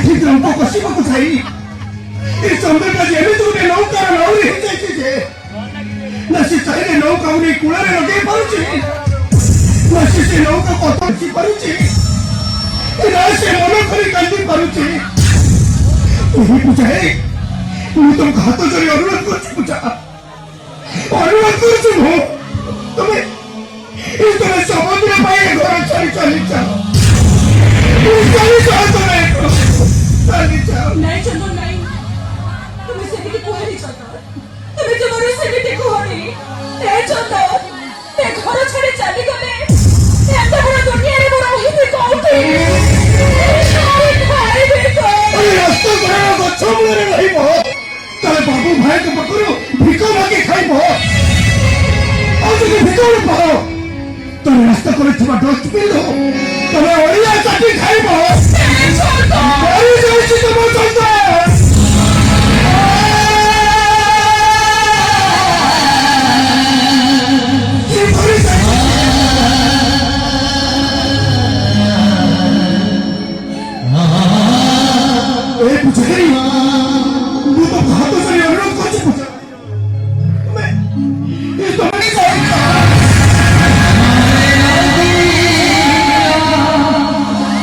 ठीक रंग कषिबा को जाई ए चंद्रका जेमिति गोटे नौकार नाउरी हो जाइछि जे ना से चाहे नौका उनी कूଳରେ ଲଗେଇ ପାରୁଛି ନା ସେ ନୌକା କଥା ଦେଖି ପାରୁଛି ନା ସେ ମନ କରି କାନ୍ଦି ପାରୁଛି। ପୂଜା ମୁଁ ତୁମକୁ ହାତ ଧରି ଅନୁରୋଧ କରୁଛି ପୂଜା ଅନୁରୋଧ କରୁଛି ମୁଁ ତୁମେ ସମୁଦ୍ର ପାଇଁ ଘର ଛାଡ଼ି ଚାଲିଯାଅ नहीं चंदन नहीं तुम्हें सेमिति कुहनी चंदन तुम्हें जबर सेमिति कुहनी ए चंदन ए घर छाड़ी चली गले एत बड़ दुनिया रे बड़ होई कोठी भाई बेटा अरे रास्ता पर गछ मूले रहिबो ताले बाबू भाई के पकड़ो भिक मागे खाइबो आ जदि भिक न पाओ ताले रास्ता करे थबा डस्टबिन हो तमे ओरिया चाटी खाइबो।